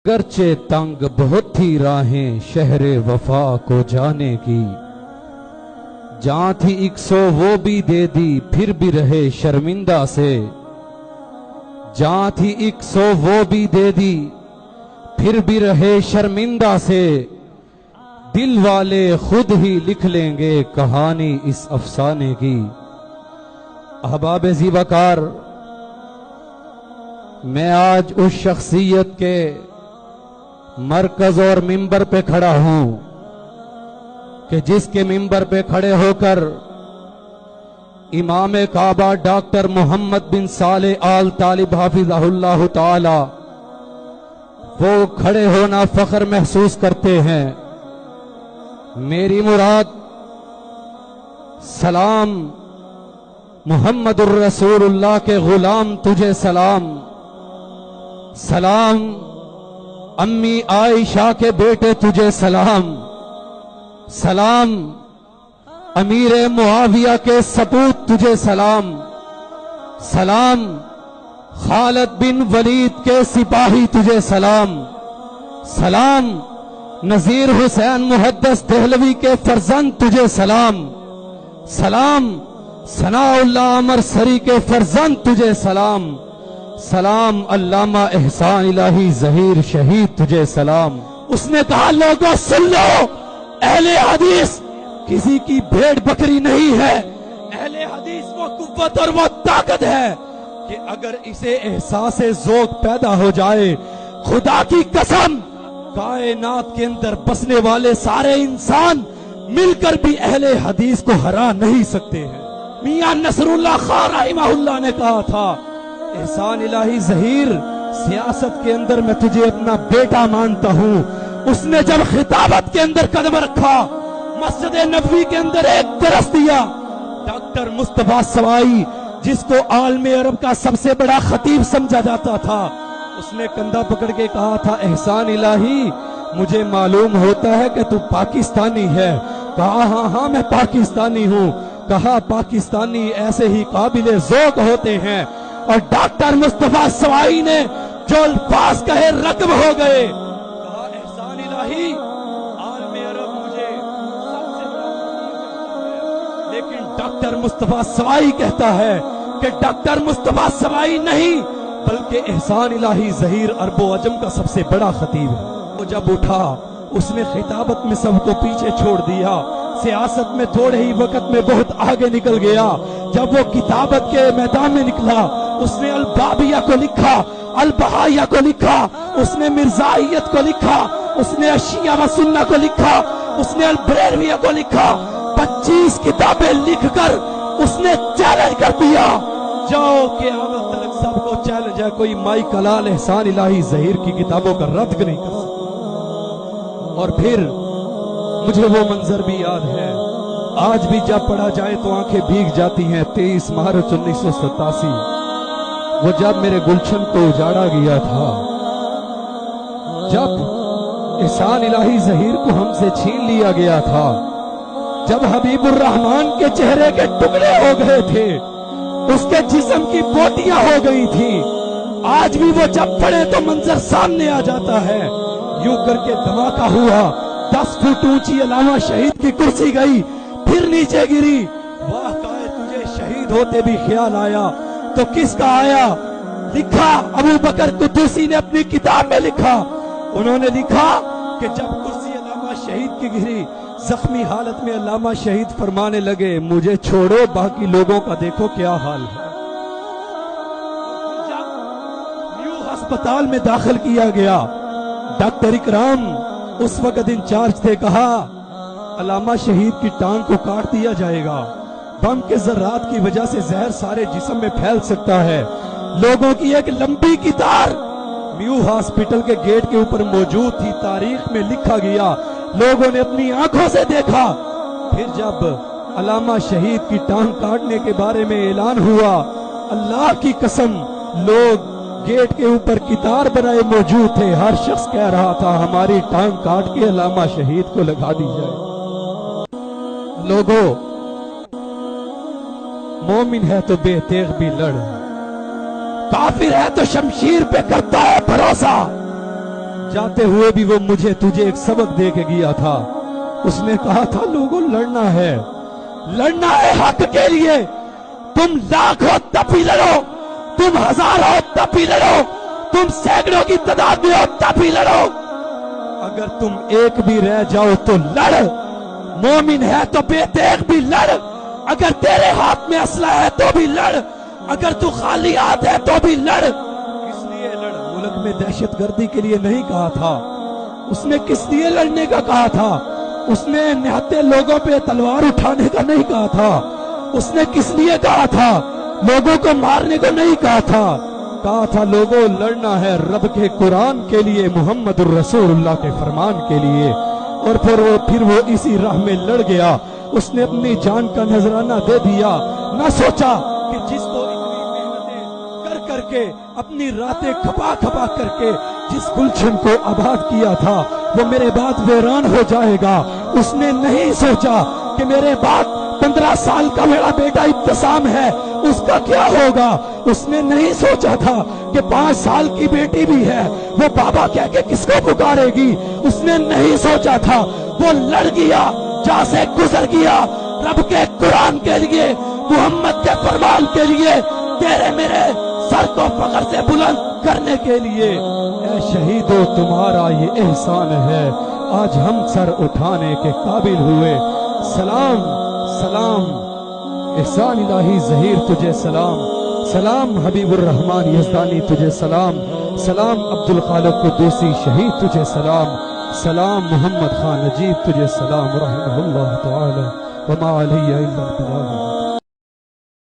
گرچہ تنگ بہت تھی راہیں شہر وفا کو جانے کی، جہاں تھی 100 وہ بھی دے دی پھر بھی رہے شرمندہ سے، جہاں تھی 100 وہ بھی دے دی پھر بھی رہے شرمندہ سے، دل والے خود ہی لکھ لیں گے کہانی اس افسانے کی۔ احباب زیباکار، میں آج اس شخصیت کے مرکز اور منبر پہ کھڑا ہوں کہ جس کے منبر پہ کھڑے ہو کر امام کعبہ ڈاکٹر محمد بن صالح آل طالب حافظہ اللہ تعالی وہ کھڑے ہونا فخر محسوس کرتے ہیں۔ میری مراد سلام محمد الرسول اللہ کے غلام تجھے سلام، سلام امی عائشہ کے بیٹے تجھے سلام، سلام امیر معاویہ کے سپوت تجھے سلام، سلام خالد بن ولید کے سپاہی تجھے سلام، سلام نذیر حسین محدث دہلوی کے فرزند تجھے سلام، سلام ثناء اللہ امرسری کے فرزند تجھے سلام، سلام علامہ احسان الہی ظہیر شہید تجھے سلام۔ اس نے کہا لوگوں سن لو، اہل حدیث کسی کی بھیڑ بکری نہیں ہے، اہل حدیث وہ قوت اور وہ طاقت ہے کہ اگر اسے احساس ذوق پیدا ہو جائے، خدا کی قسم کائنات کے اندر بسنے والے سارے انسان مل کر بھی اہل حدیث کو ہرا نہیں سکتے ہیں۔ میاں نصر اللہ خان رحمہ اللہ نے کہا تھا، احسان الہی ظہیر سیاست کے اندر میں تجھے اپنا بیٹا مانتا ہوں۔ اس نے جب خطابت کے اندر قدم رکھا، مسجد نبوی کے اندر ایک درس دیا، ڈاکٹر مصطفیٰ سوائی جس کو عالم عرب کا سب سے بڑا خطیب سمجھا جاتا تھا، اس نے کندھا پکڑ کے کہا تھا، احسان الہی مجھے معلوم ہوتا ہے کہ تو پاکستانی ہے۔ کہا ہاں ہاں میں پاکستانی ہوں۔ کہا پاکستانی ایسے ہی قابل ذوق ہوتے ہیں، اور ڈاکٹر مصطفیٰ سوائی نے جو الفاظ کہے رقم ہو گئے۔ کہا احسان الہی عالم عرب مجھے سب سے بڑا ہے، لیکن ڈاکٹر مصطفیٰ سوائی کہتا ہے کہ ڈاکٹر مصطفیٰ سوائی نہیں بلکہ احسان الہی ظہیر عرب و عجم کا سب سے بڑا خطیب ہے۔ وہ جب اٹھا اس نے خطابت میں سب کو پیچھے چھوڑ دیا، سیاست میں تھوڑے ہی وقت میں بہت آگے نکل گیا۔ جب وہ کتابت کے میدان میں نکلا، اس نے البابیہ کو لکھا، البہائیہ کو لکھا، اس نے مرزائیت کو لکھا، اس نے اشیاء و سنہ کو لکھا، اس نے البریلویہ کو لکھا۔ 25 کتابیں لکھ کر اس نے چیلنج کر دیا، جاؤ قیامت تک سب کو چیلنج ہے، کوئی مائی کلال احسان الہی ظہیر کی کتابوں کا رد نہیں کر سکتا۔ اور پھر مجھے وہ منظر بھی یاد ہے، آج بھی جب پڑھا جائے تو آنکھیں بھیگ جاتی ہیں۔ 23 مارچ 1987 وہ جب میرے گلشن کو اجاڑا گیا تھا، جب احسان الہی ظہیر کو ہم سے چھین لیا گیا تھا، جب حبیب الرحمن کے چہرے کے ٹکڑے ہو گئے تھے، اس کے جسم کی بوٹیاں ہو گئی تھیں، آج بھی وہ جب پڑھے تو منظر سامنے آ جاتا ہے۔ یوں کر کے دھماکہ ہوا، 10 فٹ اونچی علامہ شہید کی کرسی گئی، پھر نیچے گری۔ واہ کائے تجھے شہید ہوتے بھی خیال آیا تو کس کا آیا؟ لکھا ابو بکر قدوسی نے اپنی کتاب میں لکھا، انہوں نے لکھا کہ جب کرسی علامہ شہید کی گری، زخمی حالت میں علامہ شہید فرمانے لگے، مجھے چھوڑو باقی لوگوں کا دیکھو کیا حال ہے۔ جب نیو ہسپتال میں داخل کیا گیا، ڈاکٹر اکرام اس وقت انچارج تھے، کہا علامہ شہید کی ٹانگ کو کاٹ دیا جائے گا، بم کے ذرات کی وجہ سے زہر سارے جسم میں پھیل سکتا ہے۔ لوگوں کی ایک لمبی قطار میو ہاسپٹل کے گیٹ کے اوپر موجود تھی، تاریخ میں لکھا گیا، لوگوں نے اپنی آنکھوں سے دیکھا۔ پھر جب علامہ شہید کی ٹانگ کاٹنے کے بارے میں اعلان ہوا، اللہ کی قسم لوگ گیٹ کے اوپر قطار بنائے موجود تھے، ہر شخص کہہ رہا تھا ہماری ٹانگ کاٹ کے علامہ شہید کو لگا دی جائے۔ لوگوں، مومن ہے تو بے تیغ بھی لڑ، کافر ہے تو شمشیر پہ کرتا ہے بھروسہ۔ جاتے ہوئے بھی وہ مجھے تجھے ایک سبق دے کے گیا تھا. اس نے کہا تھا لوگوں لڑنا ہے حق کے لیے. تم لاکھ ہو تب بھی لڑو, تم ہزار ہو تب بھی لڑو, تم سینکڑوں کی تعداد میں ہو تب بھی لڑو. اگر تم ایک بھی رہ جاؤ تو لڑ. مومن ہے تو بے تیغ بھی لڑ. اگر تیرے ہاتھ میں اسلحہ ہے تو بھی لڑ. اگر تو خالی ہاتھ ہے تو بھی لڑ. کس لیے لڑ؟ ملک میں دہشت گردی کے لیے نہیں کہا تھا. اس نے کس لیے لڑنے کا کہا تھا؟ اس نے نہتے لوگوں پہ تلوار اٹھانے کا نہیں کہا تھا. اس نے کس لیے کہا تھا؟ لوگوں کو مارنے کو نہیں کہا تھا. کہا تھا لوگوں لڑنا ہے رب کے قرآن کے لیے, محمد الرسول اللہ کے فرمان کے لیے. اور پھر وہ اسی راہ میں لڑ گیا. اس نے اپنی جان کا نذرانہ دے دیا. نہ سوچا کہ جس کو اتنی محنتیں کر کے اپنی راتیں کھپا کر کے جس گلشن کو آباد کیا تھا وہ میرے بعد ویران ہو جائے گا. اس نے نہیں سوچا کہ میرے بعد 15 سال کا میرا بیٹا ابتسام ہے, اس کا کیا ہوگا. اس نے نہیں سوچا تھا کہ 5 سال کی بیٹی بھی ہے, وہ بابا کہہ کے کس کو پکارے گی. اس نے نہیں سوچا تھا. وہ لڑ گیا, جہاں سے گزر گیا رب کے قرآن کے لیے, محمد کے فرمان کے لیے, تیرے میرے سر کو فخر سے بلند کرنے کے لیے. اے شہیدو تمہارا یہ احسان ہے, آج ہم سر اٹھانے کے قابل ہوئے. سلام سلام احسان الہی ظہیر تجھے سلام. سلام حبیب الرحمن یزدانی تجھے سلام. سلام عبد الخالق قدوسی شہید تجھے سلام. سلام محمد خان نجیب تجھے سلام رحمہ اللہ تعالی. وما علی الا البلاغ.